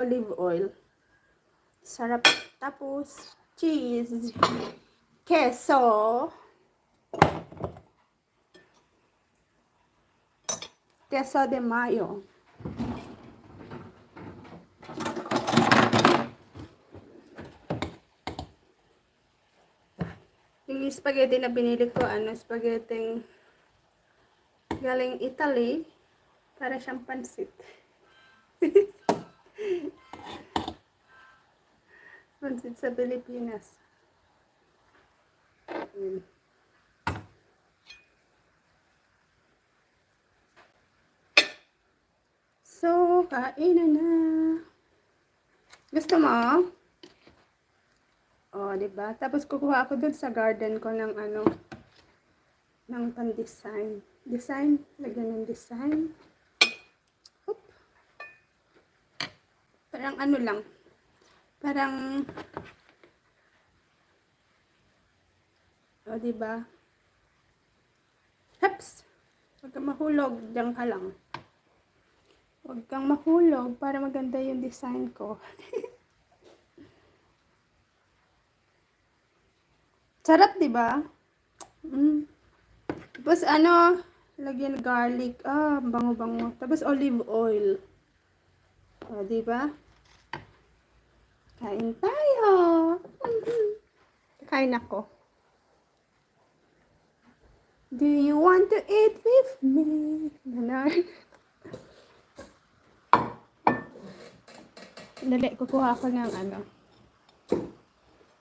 olive oil. Sarap. Tapos, cheese. Queso. Queso de mayo. Yung spaghetti na binili ko, spaghetti galing Italy. Para siyang pansit. Pansit sa Pilipinas. So, kainan na. Gusto mo? Oh, diba? Tapos kukuha ako dun sa garden ko ng ng pan-design. Design. Lagyan ng design. Oop. Parang lang. Parang, oh, diba? Haps! Huwag kang mahulog. Diyan ka lang. Huwag kang mahulog para maganda yung design ko. Sarap, diba? Tapos lagyan garlic. Bango-bango. Tapos olive oil. O, diba? Kain tayo. Kain ako. Do you want to eat with me? Ganon. Dali, kukuha ako ng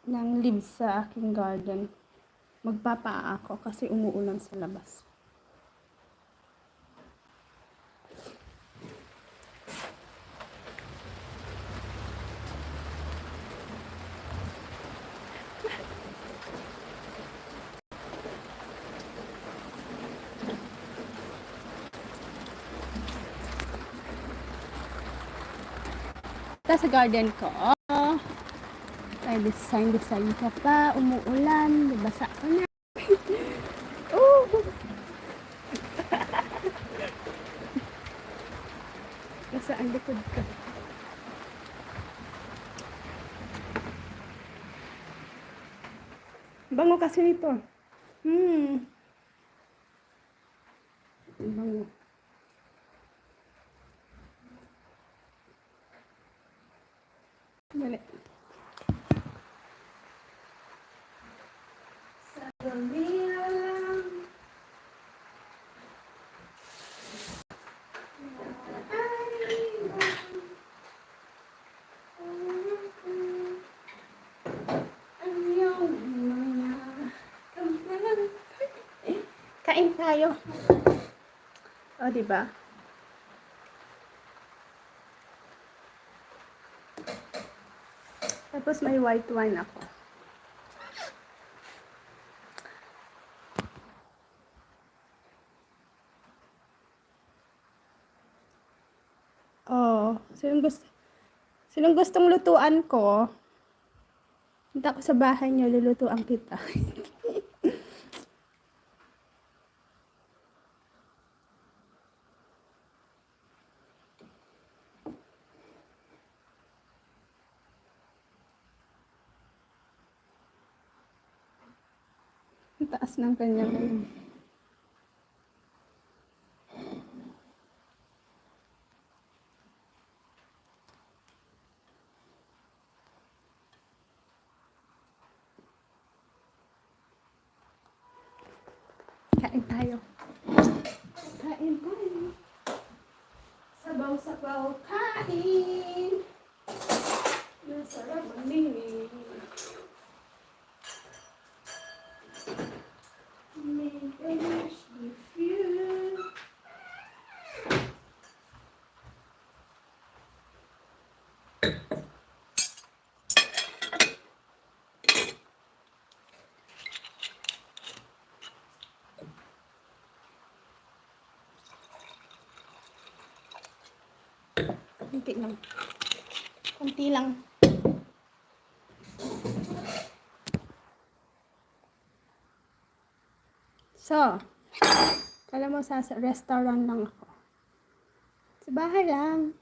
ng leaves sa aking garden. Magpapaa ako kasi umuulan sa labas. Sa garden ko, ay design ka pa, umuulan, basa ka na. Oh! Basa ang likod ko. Bango kasi nito. Bango. Dali. Salamia lang. Kain tayo. O, diba? Tapos may white wine ako. Oh, sinong gustong lutuan ko? Punta ko sa bahay niyo, lulutuan kita. Ang taas ng kanyang Kain tayo. Kain tayo. Sabaw-sabaw kain. Masarap manin. Make a wish with you. Kunti lang. Kunti lang. So, kala mo sa restaurant lang ako. Sa bahay lang.